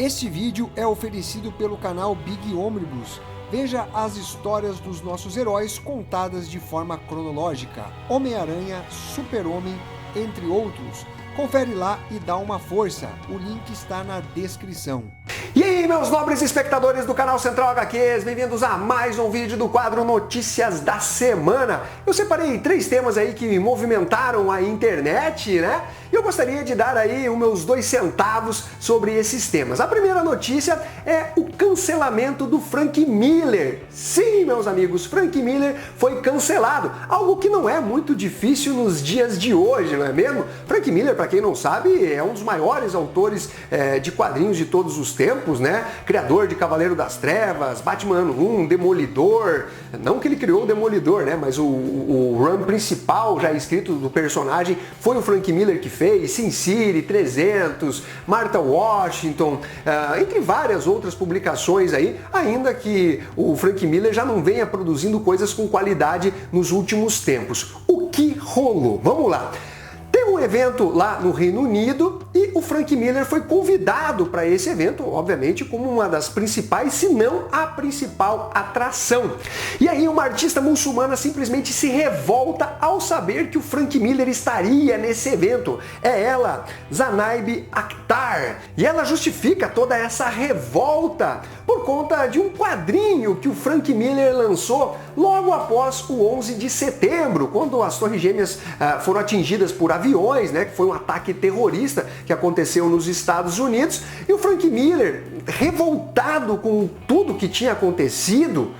Este vídeo é oferecido pelo canal Big Omnibus. Veja as histórias dos nossos heróis contadas de forma cronológica. Homem-Aranha, Super-Homem, entre outros. Confere lá e dá uma força. O link está na descrição. E aí, meus nobres espectadores do canal Central HQs, bem-vindos a mais um vídeo do quadro Notícias da Semana. Eu separei 3 temas aí que movimentaram a internet, né? E eu gostaria de dar aí os meus 2 centavos sobre esses temas. A primeira notícia é o cancelamento do Frank Miller. Sim, meus amigos, Frank Miller foi cancelado. Algo que não é muito difícil nos dias de hoje, não é mesmo? Frank Miller, para quem não sabe, é um dos maiores autores de quadrinhos de todos os tempos, né? Criador de Cavaleiro das Trevas, Batman Ano 1, Demolidor. Não que ele criou o Demolidor, né? Mas o run principal já escrito do personagem foi o Frank Miller que fez, Sin City, 300, Martha Washington, entre várias outras publicações aí, ainda que o Frank Miller já não venha produzindo coisas com qualidade nos últimos tempos. O que rolou? Vamos lá. Teve um evento lá no Reino Unido e o Frank Miller foi convidado para esse evento, obviamente como uma das principais, se não a principal atração. E aí uma artista muçulmana simplesmente se revolta ao saber que o Frank Miller estaria nesse evento. É ela, Zanaib Akhtar. E ela justifica toda essa revolta por conta de um quadrinho que o Frank Miller lançou logo após o 11 de setembro, quando as Torres Gêmeas foram atingidas por aviões, né, que foi um ataque terrorista que aconteceu nos Estados Unidos, e o Frank Miller, revoltado com tudo que tinha acontecido,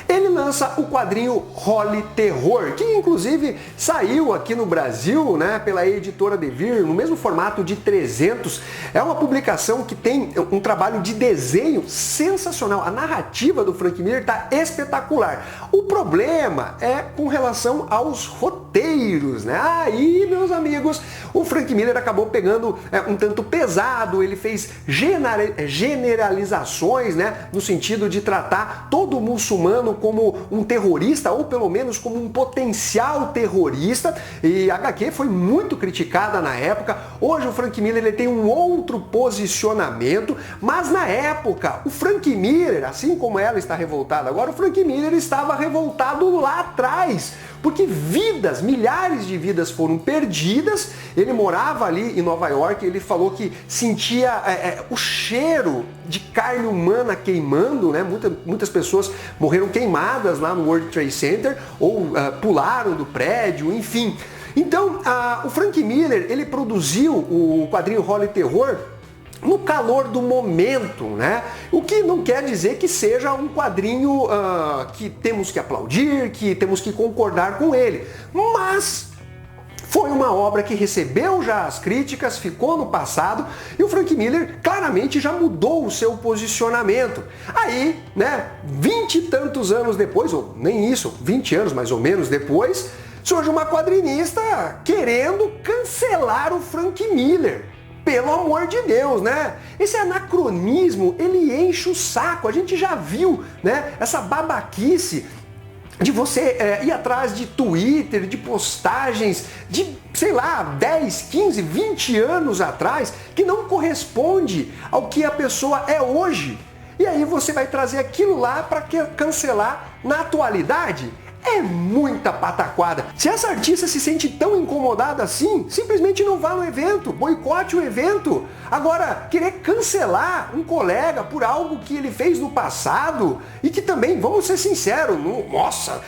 ele lança o quadrinho Holy Terror, que inclusive saiu aqui no Brasil, né, pela editora Devir, no mesmo formato de 300. É uma publicação que tem um trabalho de desenho sensacional. A narrativa do Frank Miller está espetacular. O problema é com relação aos roteiros, né? Aí, meus amigos, o Frank Miller acabou pegando um tanto pesado, ele fez generalizações, né, no sentido de tratar todo muçulmano como um terrorista, ou pelo menos como um potencial terrorista, e a HQ foi muito criticada na época. Hoje o Frank Miller ele tem um outro posicionamento, mas na época o Frank Miller, assim como ela está revoltada agora, o Frank Miller estava revoltado lá atrás, porque vidas, milhares de vidas foram perdidas. Ele morava ali em Nova York, ele falou que sentia o cheiro de carne humana queimando, né? Muitas pessoas morreram queimadas lá no World Trade Center ou pularam do prédio, enfim. Então, o Frank Miller, ele produziu o quadrinho Holy Terror no calor do momento, né? O que não quer dizer que seja um quadrinho que temos que aplaudir, que temos que concordar com ele, mas foi uma obra que recebeu já as críticas, ficou no passado, e o Frank Miller claramente já mudou o seu posicionamento. Aí, né, 20 e tantos anos depois, ou nem isso, 20 anos mais ou menos depois, surge uma quadrinista querendo cancelar o Frank Miller. Pelo amor de Deus, né? Esse anacronismo, ele enche o saco. A gente já viu, né, essa babaquice de você ir atrás de Twitter, de postagens de, sei lá, 10, 15, 20 anos atrás, que não corresponde ao que a pessoa é hoje. E aí você vai trazer aquilo lá para cancelar na atualidade? É muita pataquada. Se essa artista se sente tão incomodada assim, simplesmente não vá no evento, boicote o evento. Agora, querer cancelar um colega por algo que ele fez no passado e que também, vamos ser sinceros,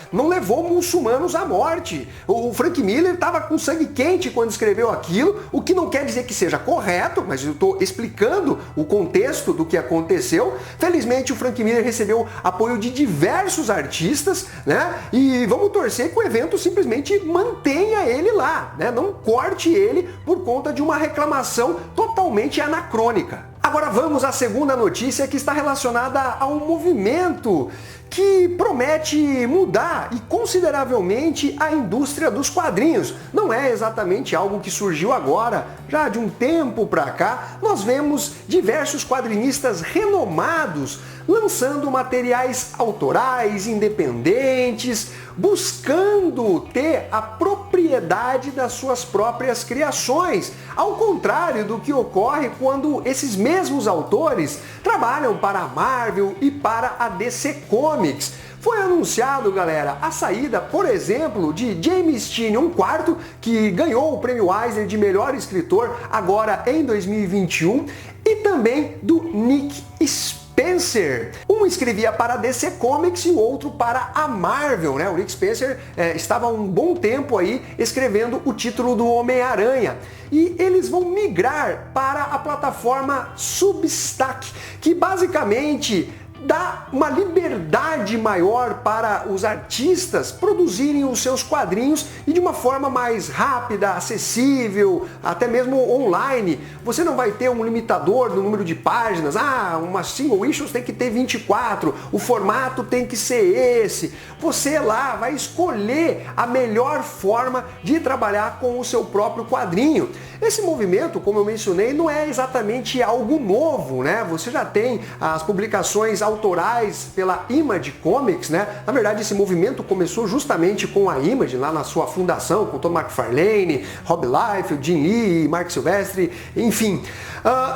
não levou muçulmanos à morte. O Frank Miller estava com sangue quente quando escreveu aquilo, o que não quer dizer que seja correto, mas eu estou explicando o contexto do que aconteceu. Felizmente, o Frank Miller recebeu apoio de diversos artistas, né? E vamos torcer que o evento simplesmente mantenha ele lá, né? Não corte ele por conta de uma reclamação totalmente anacrônica. Agora vamos à segunda notícia, que está relacionada a um movimento que promete mudar e consideravelmente a indústria dos quadrinhos. Não é exatamente algo que surgiu agora, já de um tempo para cá, nós vemos diversos quadrinistas renomados lançando materiais autorais, independentes, buscando ter a propriedade das suas próprias criações, ao contrário do que ocorre quando esses mesmos mesmos autores trabalham para a Marvel e para a DC Comics. Foi anunciado, galera, a saída, por exemplo, de James Tynion IV, que ganhou o prêmio Eisner de melhor escritor agora em 2021, e também do Nick Spencer. Um escrevia para a DC Comics e o outro para a Marvel, né? O Nick Spencer estava há um bom tempo aí escrevendo o título do Homem-Aranha. E eles vão migrar para a plataforma Substack, que basicamente dá uma liberdade maior para os artistas produzirem os seus quadrinhos e de uma forma mais rápida, acessível, até mesmo online. Você não vai ter um limitador no número de páginas. Uma single issue tem que ter 24, o formato tem que ser esse. Você lá vai escolher a melhor forma de trabalhar com o seu próprio quadrinho. Esse movimento, como eu mencionei, não é exatamente algo novo, né? Você já tem as publicações autorais pela Image Comics, né? Na verdade, esse movimento começou justamente com a Image, lá na sua fundação, com Todd McFarlane, Rob Liefeld, Jim Lee, Mark Silvestri, enfim.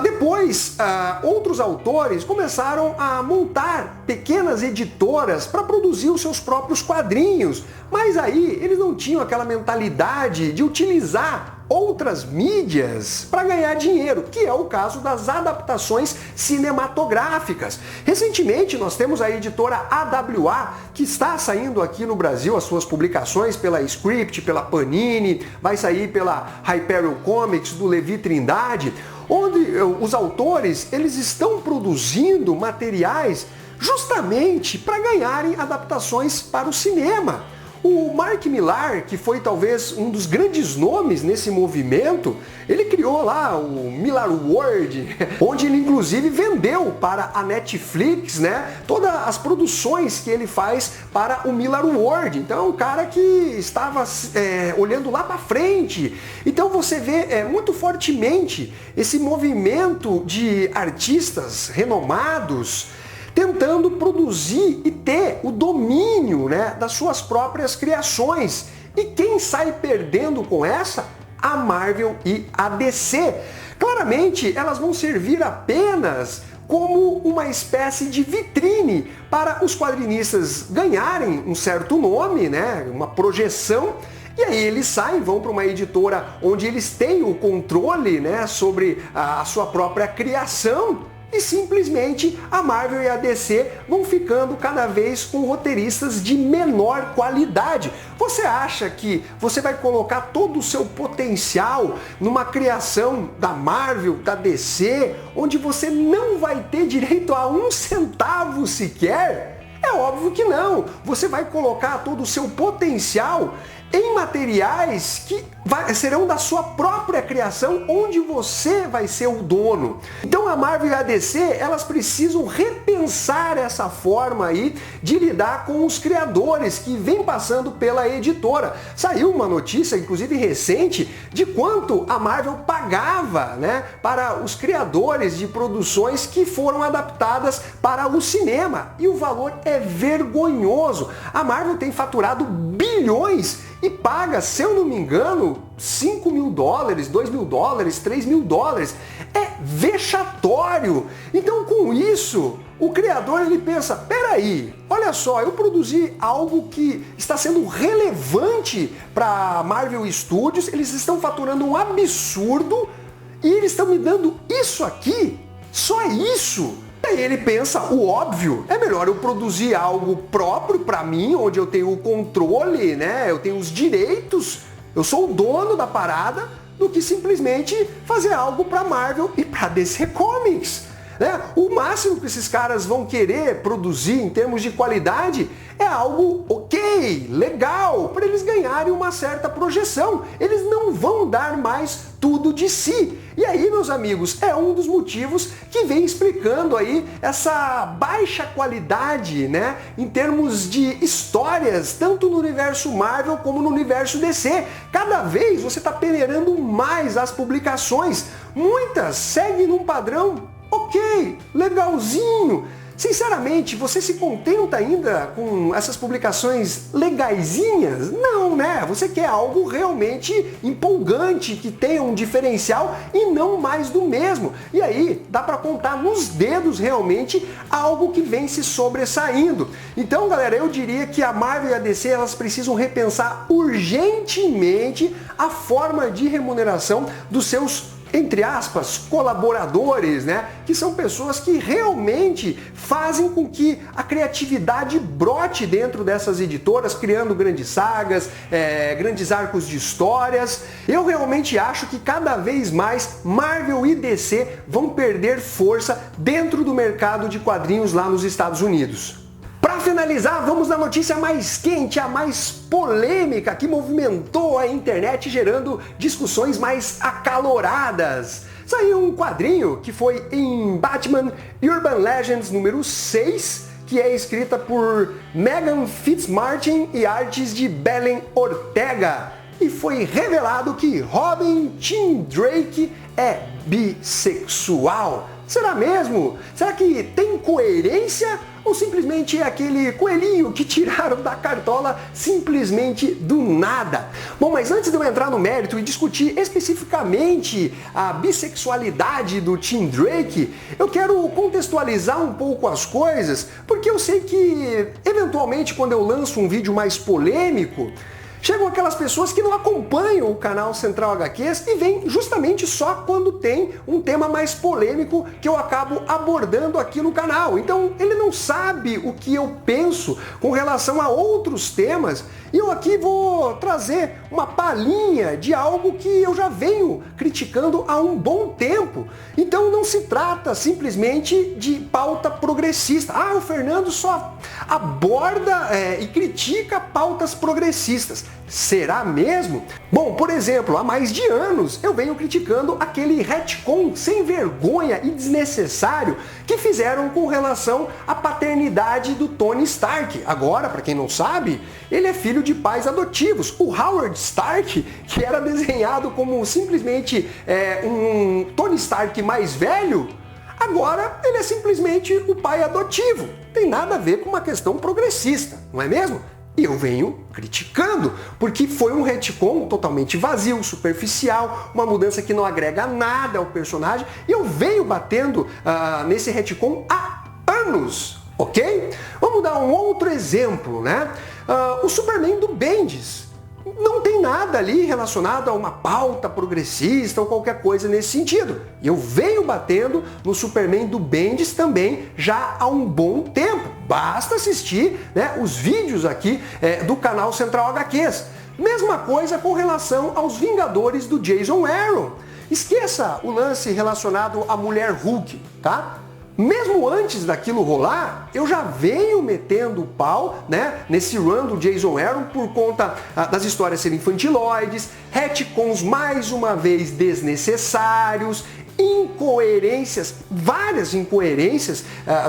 Depois, outros autores começaram a montar pequenas editoras para produzir os seus próprios quadrinhos, mas aí eles não tinham aquela mentalidade de utilizar outras mídias para ganhar dinheiro, que é o caso das adaptações cinematográficas. Recentemente nós temos a editora AWA, que está saindo aqui no Brasil as suas publicações pela Script, pela Panini, vai sair pela Hyperion Comics, do Levi Trindade, onde os autores eles estão produzindo materiais justamente para ganharem adaptações para o cinema. O Mark Millar, que foi talvez um dos grandes nomes nesse movimento, ele criou lá o Millar World, onde ele inclusive vendeu para a Netflix, né, todas as produções que ele faz para o Millar World. Então é um cara que estava olhando lá para frente. Então você vê muito fortemente esse movimento de artistas renomados tentando produzir e ter o domínio, né, das suas próprias criações. E quem sai perdendo com essa? A Marvel e a DC. Claramente, elas vão servir apenas como uma espécie de vitrine para os quadrinistas ganharem um certo nome, né, uma projeção. E aí eles saem, vão para uma editora onde eles têm o controle, né, sobre a sua própria criação. E simplesmente a Marvel e a DC vão ficando cada vez com roteiristas de menor qualidade. Você acha que você vai colocar todo o seu potencial numa criação da Marvel, da DC, onde você não vai ter direito a um centavo sequer? É óbvio que não. Você vai colocar todo o seu potencial em materiais que serão da sua própria criação, onde você vai ser o dono. Então a Marvel e a DC, elas precisam repensar essa forma aí de lidar com os criadores que vem passando pela editora. Saiu uma notícia, inclusive recente, de quanto a Marvel pagava, né, para os criadores de produções que foram adaptadas para o cinema. E o valor é vergonhoso. A Marvel tem faturado bilhões e paga, se eu não me engano, $5 mil, $2 mil, $3 mil. É vexatório. Então, com isso, o criador ele pensa, peraí, olha só, eu produzi algo que está sendo relevante para Marvel Studios, eles estão faturando um absurdo e eles estão me dando isso aqui? Só isso? Aí ele pensa, o óbvio, é melhor eu produzir algo próprio para mim, onde eu tenho o controle, né? Eu tenho os direitos, eu sou o dono da parada, do que simplesmente fazer algo para Marvel e para DC Comics. Né? O máximo que esses caras vão querer produzir em termos de qualidade é algo ok, legal, para eles ganharem uma certa projeção. Eles não vão dar mais tudo de si. E aí, meus amigos, é um dos motivos que vem explicando aí essa baixa qualidade, né, em termos de histórias, tanto no universo Marvel como no universo DC. Cada vez você está peneirando mais as publicações. Muitas seguem num padrão ok, legalzinho, Sinceramente, você se contenta ainda com essas publicações legaisinhas? Não, né? Você quer algo realmente empolgante, que tenha um diferencial e não mais do mesmo. E aí, dá para contar nos dedos realmente algo que vem se sobressaindo. Então, galera, eu diria que a Marvel e a DC, elas precisam repensar urgentemente a forma de remuneração dos seus, entre aspas, colaboradores, né? Que são pessoas que realmente fazem com que a criatividade brote dentro dessas editoras, criando grandes sagas, grandes arcos de histórias. Eu realmente acho que cada vez mais Marvel e DC vão perder força dentro do mercado de quadrinhos lá nos Estados Unidos. Para finalizar, vamos na notícia mais quente, a mais polêmica, que movimentou a internet, gerando discussões mais acaloradas. Saiu um quadrinho que foi em Batman Urban Legends número 6, que é escrita por Megan Fitzmartin e artes de Belen Ortega. E foi revelado que Robin Tim Drake é bissexual. Será mesmo? Será que tem coerência? Ou simplesmente é aquele coelhinho que tiraram da cartola simplesmente do nada? Bom, mas antes de eu entrar no mérito e discutir especificamente a bissexualidade do Tim Drake, eu quero contextualizar um pouco as coisas, porque eu sei que, eventualmente, quando eu lanço um vídeo mais polêmico, chegam aquelas pessoas que não acompanham o canal Central HQs e vêm justamente só quando tem um tema mais polêmico que eu acabo abordando aqui no canal. Então ele não sabe o que eu penso com relação a outros temas e eu aqui vou trazer uma palhinha de algo que eu já venho criticando há um bom tempo. Então não se trata simplesmente de pauta progressista. Ah, o Fernando só aborda e critica pautas progressistas. Será mesmo? Bom, por exemplo, há mais de anos eu venho criticando aquele retcon sem vergonha e desnecessário que fizeram com relação à paternidade do Tony Stark. Agora, para quem não sabe, ele é filho de pais adotivos. O Howard Stark, que era desenhado como simplesmente um Tony Stark mais velho, agora ele é simplesmente o pai adotivo. Tem nada a ver com uma questão progressista, não é mesmo? E eu venho criticando, porque foi um retcon totalmente vazio, superficial, uma mudança que não agrega nada ao personagem, e eu venho batendo nesse retcon há anos, ok? Vamos dar um outro exemplo, né? O Superman do Bendis. Não tem nada ali relacionado a uma pauta progressista ou qualquer coisa nesse sentido. E eu venho batendo no Superman do Bendis também já há um bom tempo. Basta assistir, né, os vídeos aqui do canal Central HQs. Mesma coisa com relação aos Vingadores do Jason Aaron. Esqueça o lance relacionado à Mulher Hulk, tá? Mesmo antes daquilo rolar, eu já venho metendo o pau, né, nesse run do Jason Aaron por conta das histórias serem infantiloides, retcons mais uma vez desnecessários, incoerências, várias incoerências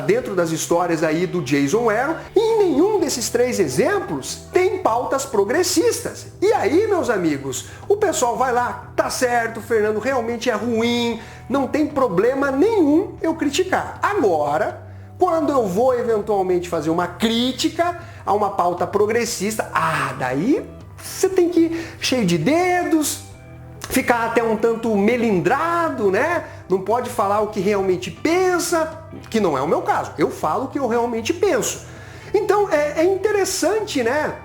dentro das histórias aí do Jason Aaron, e em nenhum desses 3 exemplos tem pautas progressistas. E aí, meus amigos, o pessoal vai lá, tá certo, o Fernando realmente é ruim, não tem problema nenhum eu criticar. Agora, quando eu vou eventualmente fazer uma crítica a uma pauta progressista, daí você tem que ir cheio de dedos, ficar até um tanto melindrado, né? Não pode falar o que realmente pensa, que não é o meu caso. Eu falo o que eu realmente penso. Então é interessante, né?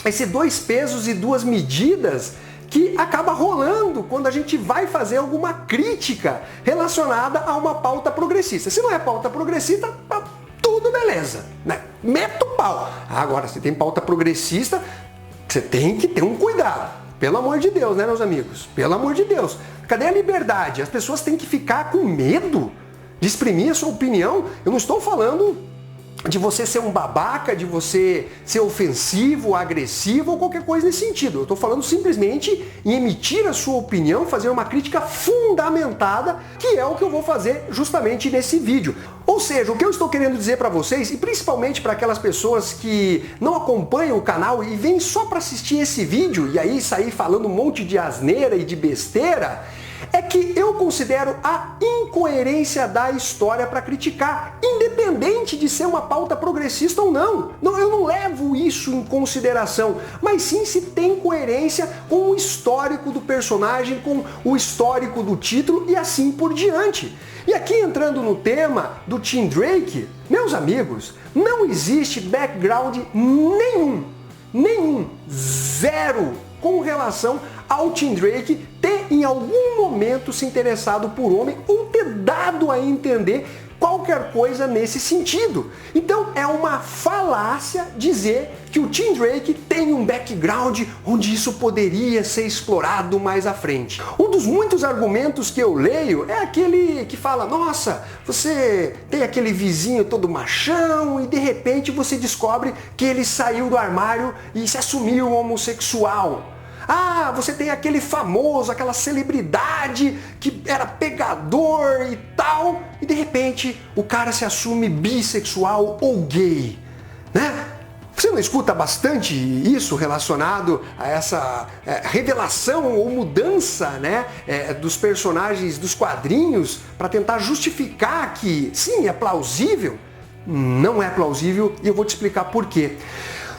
Esse 2 pesos e 2 medidas que acaba rolando quando a gente vai fazer alguma crítica relacionada a uma pauta progressista. Se não é pauta progressista, tá tudo beleza, né? Meta o pau. Agora, se tem pauta progressista, você tem que ter um cuidado. Pelo amor de Deus, né, meus amigos? Pelo amor de Deus. Cadê a liberdade? As pessoas têm que ficar com medo de exprimir a sua opinião. Eu não estou falando de você ser um babaca, de você ser ofensivo, agressivo ou qualquer coisa nesse sentido. Eu estou falando simplesmente em emitir a sua opinião, fazer uma crítica fundamentada, que é o que eu vou fazer justamente nesse vídeo. Ou seja, o que eu estou querendo dizer para vocês, e principalmente para aquelas pessoas que não acompanham o canal e vêm só para assistir esse vídeo e aí sair falando um monte de asneira e de besteira, é que eu considero a incoerência da história para criticar, independente de ser uma pauta progressista ou não. Eu não levo isso em consideração, mas sim se tem coerência com o histórico do personagem, com o histórico do título e assim por diante. E aqui entrando no tema do Tim Drake, meus amigos, não existe background nenhum, zero, com relação ao Tim Drake ter em algum momento se interessado por homem ou ter dado a entender qualquer coisa nesse sentido. Então é uma falácia dizer que o Tim Drake tem um background onde isso poderia ser explorado mais à frente. Um dos muitos argumentos que eu leio é aquele que fala, nossa, você tem aquele vizinho todo machão e de repente você descobre que ele saiu do armário e se assumiu homossexual. Ah, você tem aquele famoso, aquela celebridade que era pegador e tal, e de repente o cara se assume bissexual ou gay, né? Você não escuta bastante isso relacionado a essa revelação ou mudança, né, dos personagens dos quadrinhos para tentar justificar que, sim, é plausível? Não é plausível e eu vou te explicar por quê.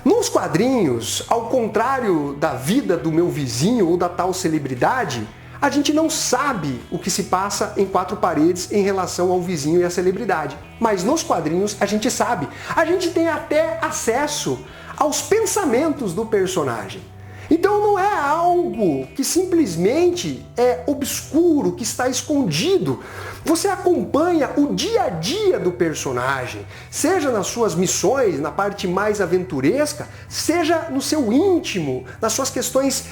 Nos quadrinhos, ao contrário da vida do meu vizinho ou da tal celebridade, a gente não sabe o que se passa em quatro paredes em relação ao vizinho e à celebridade. Mas nos quadrinhos a gente sabe. A gente tem até acesso aos pensamentos do personagem. Então não é algo que simplesmente é obscuro, que está escondido. Você acompanha o dia a dia do personagem, seja nas suas missões, na parte mais aventuresca, seja no seu íntimo, nas suas questões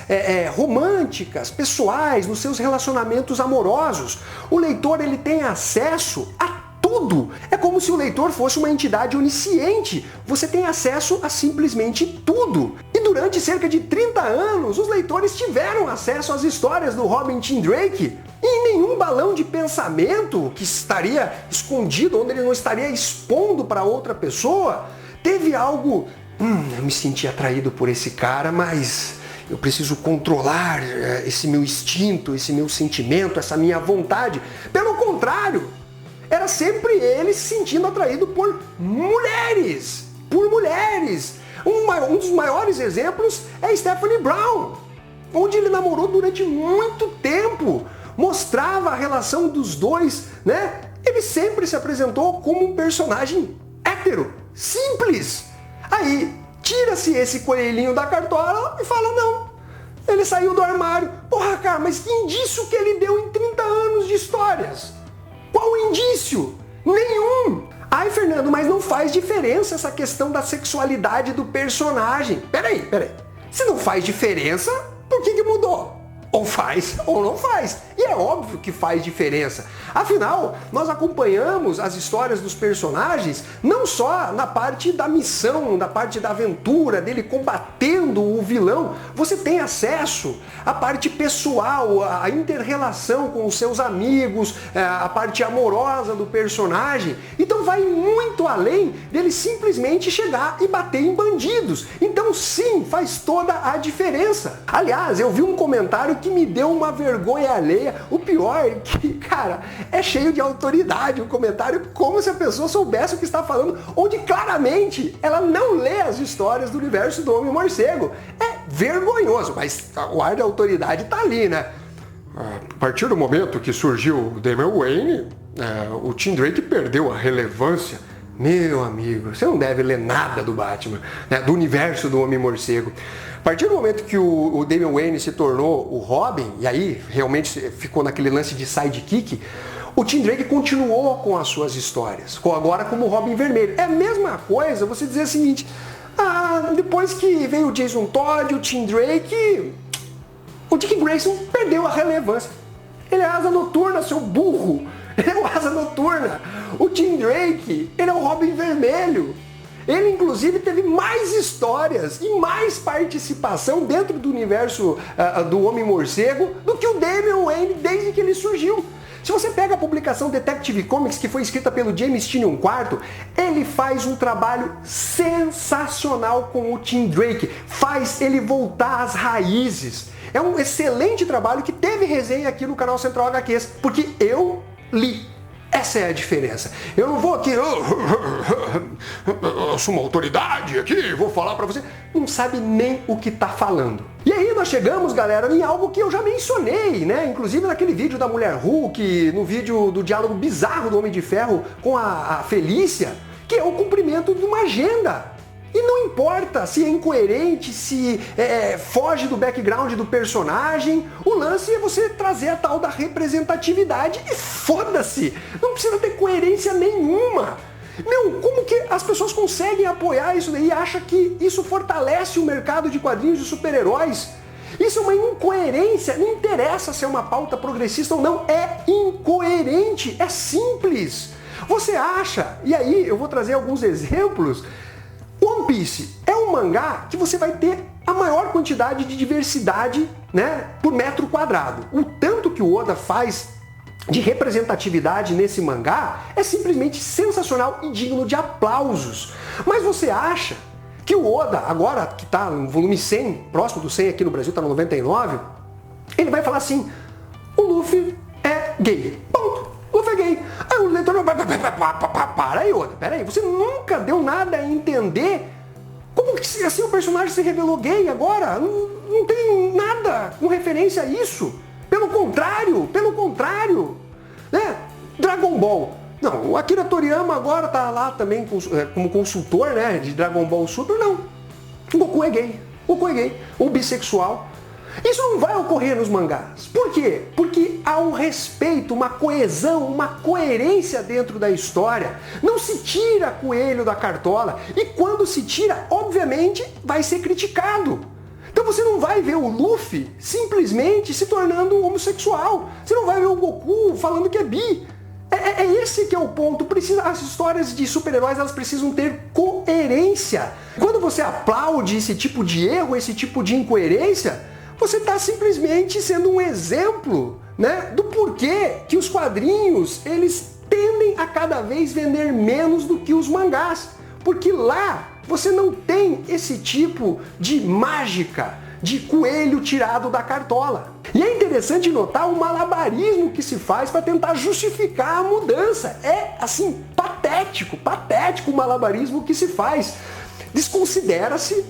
românticas, pessoais, nos seus relacionamentos amorosos. O leitor ele tem acesso a tudo. É como se o leitor fosse uma entidade onisciente. Você tem acesso a simplesmente tudo. E durante cerca de 30 anos, os leitores tiveram acesso às histórias do Robin Tim Drake. E nenhum balão de pensamento que estaria escondido, onde ele não estaria expondo para outra pessoa, teve algo... eu me senti atraído por esse cara, mas... eu preciso controlar esse meu instinto, esse meu sentimento, essa minha vontade. Pelo contrário, era sempre ele se sentindo atraído por mulheres. Por mulheres. Um dos maiores exemplos é Stephanie Brown, onde ele namorou durante muito tempo. Mostrava a relação dos dois, né? Ele sempre se apresentou como um personagem hétero, simples. Aí, tira-se esse coelhinho da cartola e fala, não, ele saiu do armário. Porra, cara, mas que indício que ele deu em 30 anos de histórias? Qual indício? Nenhum! Ai, Fernando, mas não faz diferença essa questão da sexualidade do personagem. Peraí. Se não faz diferença, por que mudou? Ou faz ou não faz. E é óbvio que faz diferença. Afinal, nós acompanhamos as histórias dos personagens não só na parte da missão, na parte da aventura, dele combatendo o vilão. Você tem acesso à parte pessoal, à inter-relação com os seus amigos, a parte amorosa do personagem. Então vai muito além dele simplesmente chegar e bater em bandidos. Então sim, faz toda a diferença. Aliás, eu vi um comentário que me deu uma vergonha alheia. O pior é que, cara, é cheio de autoridade o comentário, como se a pessoa soubesse o que está falando, onde claramente ela não lê as histórias do universo do Homem-Morcego. É vergonhoso, mas o ar da autoridade tá ali, né? A partir do momento que surgiu o Damian Wayne, o Tim Drake perdeu a relevância. Meu amigo, você não deve ler nada do Batman, né, do universo do Homem-Morcego. A partir do momento que o Damian Wayne se tornou o Robin, e aí realmente ficou naquele lance de sidekick, o Tim Drake continuou com as suas histórias, agora como Robin Vermelho. É a mesma coisa você dizer o seguinte, depois que veio o Jason Todd, o Tim Drake, o Dick Grayson perdeu a relevância. Ele é Asa Noturna, seu burro. Ele é o Asa Noturna. O Tim Drake, ele é o Robin Vermelho. Ele, inclusive, teve mais histórias e mais participação dentro do universo do Homem-Morcego do que o Damian Wayne desde que ele surgiu. Se você pega a publicação Detective Comics, que foi escrita pelo James Tynion IV, ele faz um trabalho sensacional com o Tim Drake, faz ele voltar às raízes. É um excelente trabalho que teve resenha aqui no canal Central HQs, porque eu li. Essa é a diferença. Eu não vou aqui, eu sou uma autoridade aqui, vou falar pra você. Não sabe nem o que tá falando. E aí nós chegamos, galera, em algo que eu já mencionei, né? Inclusive naquele vídeo da Mulher Hulk, no vídeo do diálogo bizarro do Homem de Ferro com a Felícia, que é o cumprimento de uma agenda. E não importa se é incoerente, se foge do background do personagem, o lance é você trazer a tal da representatividade e foda-se! Não precisa ter coerência nenhuma! Meu, como que as pessoas conseguem apoiar isso daí e acham que isso fortalece o mercado de quadrinhos de super-heróis? Isso é uma incoerência, não interessa se é uma pauta progressista ou não, é incoerente, é simples! Você acha, e aí eu vou trazer alguns exemplos. One Piece é um mangá que você vai ter a maior quantidade de diversidade, né, por metro quadrado. O tanto que o Oda faz de representatividade nesse mangá é simplesmente sensacional e digno de aplausos. Mas você acha que o Oda, agora que está no volume 100, próximo do 100 aqui no Brasil, está no 99, ele vai falar assim, o Luffy é gay. Ponto. Luffy é gay. Aí o leitor, para aí, Oda, pera aí, você nunca deu nada a entender como que assim o personagem se revelou gay agora? Não tem nada com referência a isso. Pelo contrário, né? Dragon Ball. Não, o Akira Toriyama agora tá lá também como consultor, né, de Dragon Ball Super, não. O Goku é gay, ou bissexual. Isso não vai ocorrer nos mangás. Por quê? Porque há um respeito, uma coesão, uma coerência dentro da história. Não se tira coelho da cartola. E quando se tira, obviamente, vai ser criticado. Então você não vai ver o Luffy simplesmente se tornando homossexual. Você não vai ver o Goku falando que é bi. É esse que é o ponto. As histórias de super-heróis, elas precisam ter coerência. Quando você aplaude esse tipo de erro, esse tipo de incoerência, você está simplesmente sendo um exemplo, né, do porquê que os quadrinhos eles tendem a cada vez vender menos do que os mangás. Porque lá você não tem esse tipo de mágica, de coelho tirado da cartola. E é interessante notar o malabarismo que se faz para tentar justificar a mudança. É, assim, patético o malabarismo que se faz. Desconsidera-se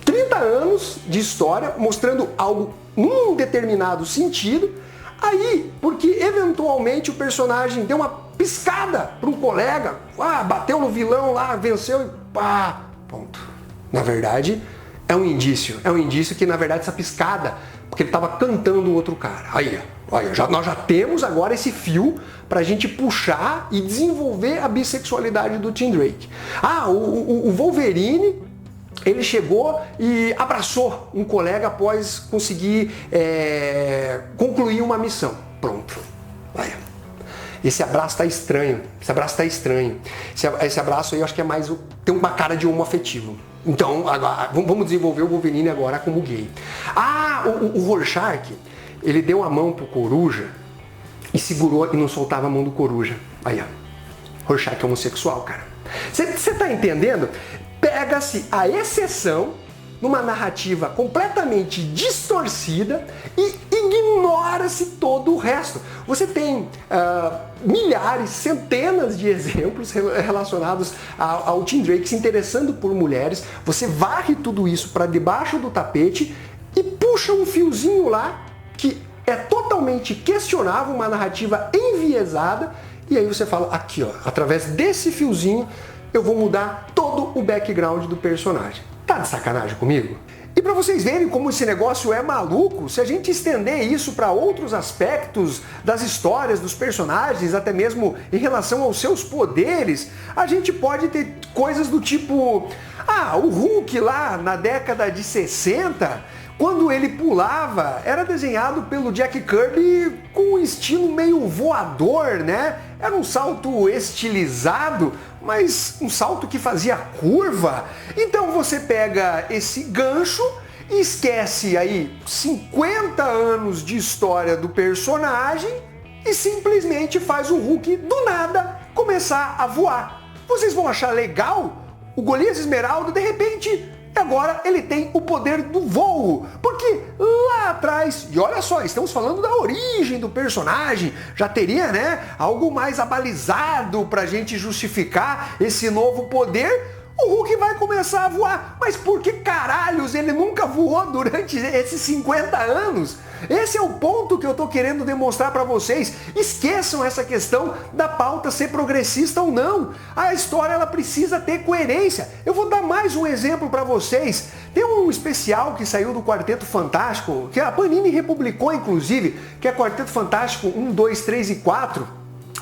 30 anos de história mostrando algo num determinado sentido, aí, porque eventualmente o personagem deu uma piscada para um colega, bateu no vilão lá, venceu e pá, ponto. Na verdade, é um indício que na verdade essa piscada, porque ele estava cantando o outro cara. Aí, olha, nós já temos agora esse fio pra gente puxar e desenvolver a bissexualidade do Tim Drake. O Wolverine, ele chegou e abraçou um colega após conseguir concluir uma missão. Pronto. Olha. Esse abraço tá estranho. Esse abraço aí eu acho que é mais tem uma cara de homoafetivo. Então, agora, vamos desenvolver o Wolverine agora como gay. O Rorschach, ele deu a mão pro Coruja e segurou e não soltava a mão do Coruja. Aí, ó. Rorschach é homossexual, cara. Você tá entendendo? Pega-se a exceção numa narrativa completamente distorcida e ignora-se todo o resto. Você tem milhares, centenas de exemplos relacionados ao Tim Drake se interessando por mulheres. Você varre tudo isso para debaixo do tapete e puxa um fiozinho lá que é totalmente questionável, uma narrativa enviesada, e aí você fala, aqui ó, através desse fiozinho eu vou mudar todo o background do personagem. Tá de sacanagem comigo? E para vocês verem como esse negócio é maluco, se a gente estender isso para outros aspectos das histórias dos personagens, até mesmo em relação aos seus poderes, a gente pode ter coisas do tipo, o Hulk lá na década de 60, quando ele pulava, era desenhado pelo Jack Kirby com um estilo meio voador, né? Era um salto estilizado, mas um salto que fazia curva. Então você pega esse gancho esquece aí 50 anos de história do personagem e simplesmente faz o Hulk do nada começar a voar. Vocês vão achar legal? O Golias Esmeralda, de repente, agora ele tem o poder do voo, porque lá atrás, e olha só, estamos falando da origem do personagem, já teria, né, algo mais abalizado pra gente justificar esse novo poder. O Hulk vai começar a voar, mas por que caralhos ele nunca voou durante esses 50 anos? Esse é o ponto que eu tô querendo demonstrar para vocês. Esqueçam essa questão da pauta ser progressista ou não. A história ela precisa ter coerência. Eu vou dar mais um exemplo para vocês. Tem um especial que saiu do Quarteto Fantástico, que a Panini republicou inclusive, que é Quarteto Fantástico 1, 2, 3 e 4,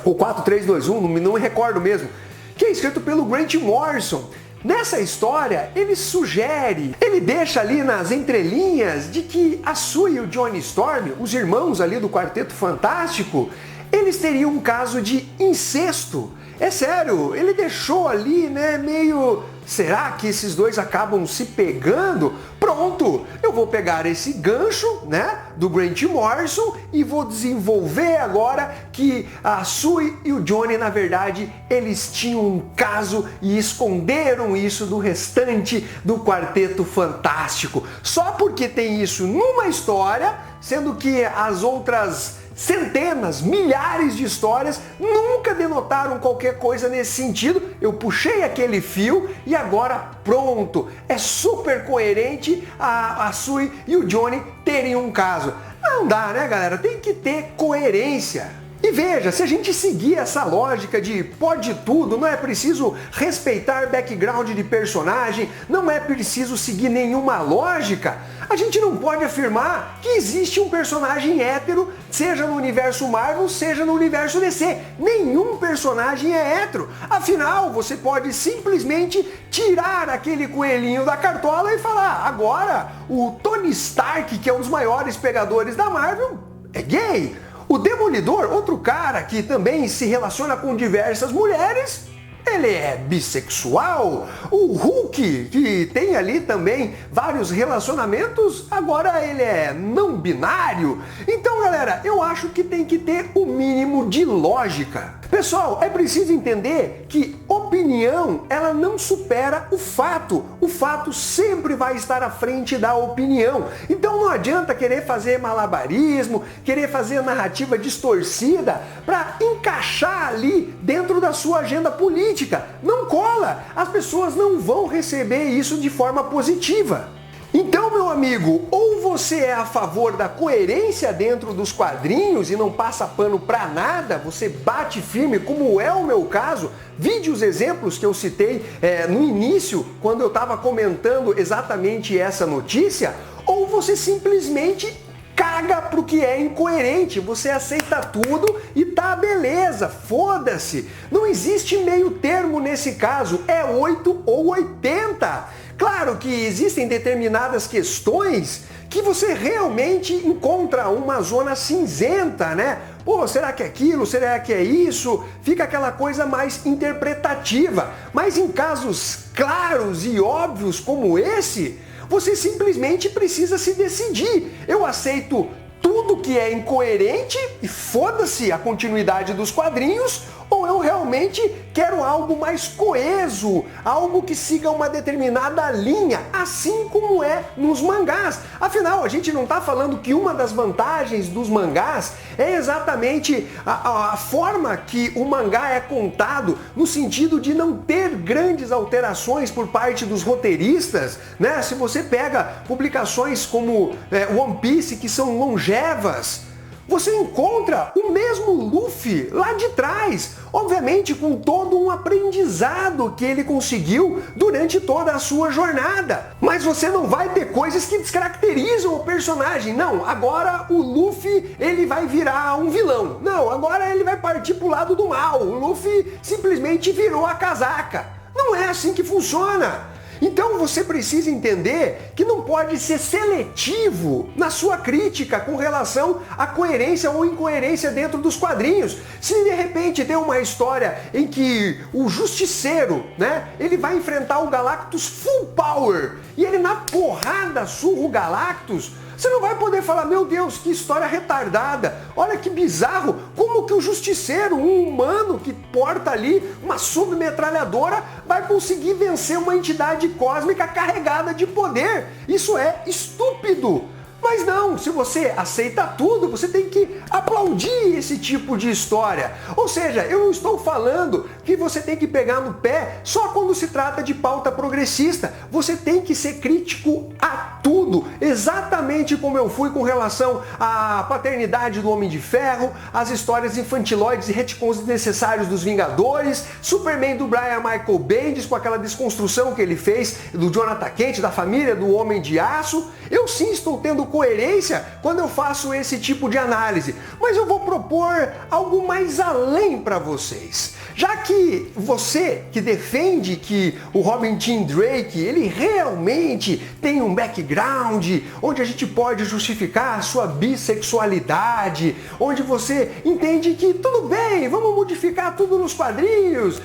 ou 4, 3, 2, 1, não me recordo mesmo, que é escrito pelo Grant Morrison. Nessa história, ele sugere, ele deixa ali nas entrelinhas de que a Sue e o Johnny Storm, os irmãos ali do Quarteto Fantástico, eles teriam um caso de incesto. É sério, ele deixou ali, né, meio... Será que esses dois acabam se pegando? Pronto, eu vou pegar esse gancho, né, do Grant Morrison e vou desenvolver agora que a Sue e o Johnny, na verdade, eles tinham um caso e esconderam isso do restante do Quarteto Fantástico. Só porque tem isso numa história, sendo que as outras centenas, milhares de histórias nunca denotaram qualquer coisa nesse sentido. Eu puxei aquele fio e agora pronto, é super coerente a Sue e o Johnny terem um caso. Não dá, né, galera? Tem que ter coerência. E veja, se a gente seguir essa lógica de pode tudo, não é preciso respeitar background de personagem, não é preciso seguir nenhuma lógica, a gente não pode afirmar que existe um personagem hétero, seja no universo Marvel, seja no universo DC. Nenhum personagem é hétero. Afinal, você pode simplesmente tirar aquele coelhinho da cartola e falar, agora o Tony Stark, que é um dos maiores pegadores da Marvel, é gay. O Demolidor, outro cara que também se relaciona com diversas mulheres, ele é bissexual. O Hulk, que tem ali também vários relacionamentos, agora ele é não binário. Então, galera, eu acho que tem que ter o mínimo de lógica. Pessoal, é preciso entender que opinião, ela não supera o fato. O fato sempre vai estar à frente da opinião. Então não adianta querer fazer malabarismo, querer fazer narrativa distorcida para encaixar ali dentro da sua agenda política. Não cola. As pessoas não vão receber isso de forma positiva. Então, meu amigo, ou você é a favor da coerência dentro dos quadrinhos e não passa pano pra nada, você bate firme, como é o meu caso, vide os exemplos que eu citei no início, quando eu estava comentando exatamente essa notícia, ou você simplesmente caga pro que é incoerente, você aceita tudo e tá beleza, foda-se. Não existe meio termo nesse caso, é 8 ou 80. Claro que existem determinadas questões que você realmente encontra uma zona cinzenta, né? Pô, será que é aquilo? Será que é isso? Fica aquela coisa mais interpretativa. Mas em casos claros e óbvios como esse, você simplesmente precisa se decidir. Eu aceito tudo que é incoerente e foda-se a continuidade dos quadrinhos, ou eu realmente quero algo mais coeso, algo que siga uma determinada linha, assim como é nos mangás. Afinal, a gente não está falando que uma das vantagens dos mangás é exatamente a forma que o mangá é contado, no sentido de não ter grandes alterações por parte dos roteiristas, né? Se você pega publicações como One Piece, que são longevas, você encontra o mesmo Luffy lá de trás, obviamente com todo um aprendizado que ele conseguiu durante toda a sua jornada. Mas você não vai ter coisas que descaracterizam o personagem. Não, agora o Luffy ele vai virar um vilão. Não, agora ele vai partir pro lado do mal. O Luffy simplesmente virou a casaca. Não é assim que funciona. Então você precisa entender que não pode ser seletivo na sua crítica com relação à coerência ou incoerência dentro dos quadrinhos. Se de repente tem uma história em que o Justiceiro, né, ele vai enfrentar o Galactus full power e ele na porrada surra o Galactus, você não vai poder falar, meu Deus, que história retardada, olha que bizarro, como que o Justiceiro, um humano que porta ali uma submetralhadora, vai conseguir vencer uma entidade cósmica carregada de poder? Isso é estúpido! Mas não, se você aceita tudo, você tem que aplaudir esse tipo de história. Ou seja, eu não estou falando que você tem que pegar no pé só quando se trata de pauta progressista. Você tem que ser crítico a tudo, exatamente como eu fui com relação à paternidade do Homem de Ferro, as histórias infantiloides e retcons desnecessários dos Vingadores, Superman do Brian Michael Bendis com aquela desconstrução que ele fez do Jonathan Kent, da família do Homem de Aço. Eu sim estou tendo coerência quando eu faço esse tipo de análise, mas eu vou propor algo mais além para vocês. Já que você que defende que o Robin Tim Drake, ele realmente tem um background onde a gente pode justificar a sua bissexualidade, onde você entende que tudo bem, vamos modificar tudo nos quadrinhos,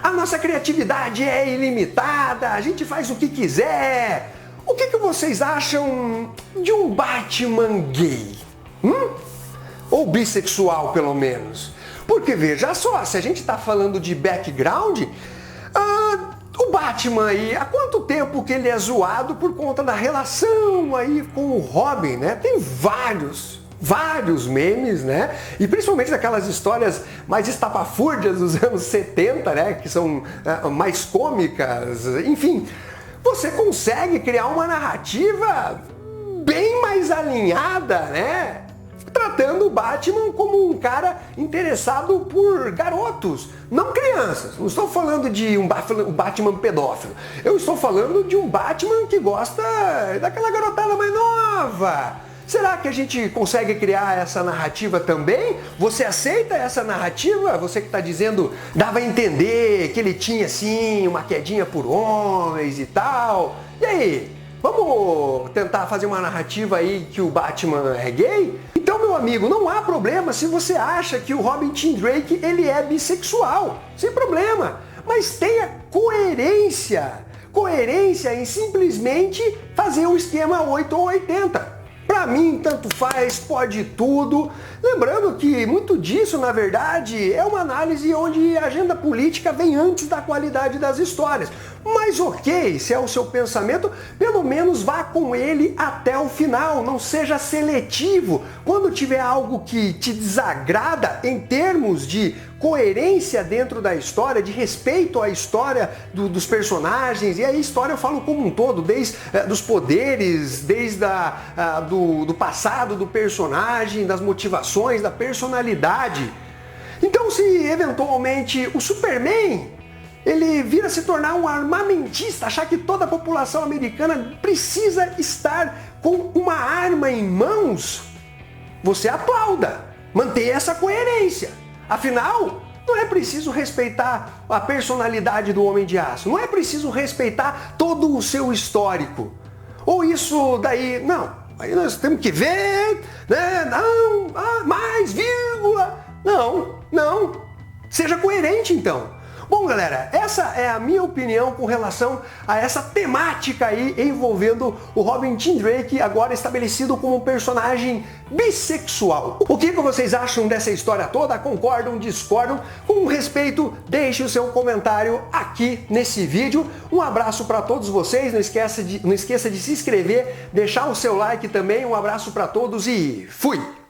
a nossa criatividade é ilimitada, a gente faz o que quiser. O que vocês acham de um Batman gay? Ou bissexual, pelo menos? Porque veja só, se a gente está falando de background, o Batman aí, há quanto tempo que ele é zoado por conta da relação aí com o Robin, né? Tem vários memes, né? E principalmente daquelas histórias mais estapafúrdias dos anos 70, né? Que são mais cômicas, enfim. Você consegue criar uma narrativa bem mais alinhada, né? Tratando o Batman como um cara interessado por garotos, não crianças. Não estou falando de um Batman pedófilo. Eu estou falando de um Batman que gosta daquela garotada mais nova. Será que a gente consegue criar essa narrativa também? Você aceita essa narrativa? Você que está dizendo, dava a entender que ele tinha sim uma quedinha por homens e tal. E aí, vamos tentar fazer uma narrativa aí que o Batman é gay? Então, meu amigo, não há problema se você acha que o Robin Tim Drake ele é bissexual. Sem problema. Mas tenha coerência. Coerência em simplesmente fazer o esquema 8 ou 80. Para mim, tanto faz, pode tudo. Lembrando que muito disso, na verdade, é uma análise onde a agenda política vem antes da qualidade das histórias. Mas ok, se é o seu pensamento, pelo menos vá com ele até o final, não seja seletivo. Quando tiver algo que te desagrada em termos de coerência dentro da história, de respeito à história dos personagens, e a história eu falo como um todo, desde dos poderes, desde do passado do personagem, das motivações, da personalidade. Então se eventualmente o Superman ele vir a se tornar um armamentista, achar que toda a população americana precisa estar com uma arma em mãos, você aplauda, mantenha essa coerência. Afinal, não é preciso respeitar a personalidade do Homem de Aço, não é preciso respeitar todo o seu histórico. Ou isso daí, não, aí nós temos que ver, né, não, mais vírgula, não, seja coerente então. Bom, galera, essa é a minha opinião com relação a essa temática aí envolvendo o Robin Tim Drake, agora estabelecido como um personagem bissexual. O que vocês acham dessa história toda? Concordam, discordam? Com respeito, deixe o seu comentário aqui nesse vídeo. Um abraço para todos vocês, não esqueça de se inscrever, deixar o seu like também. Um abraço para todos e fui!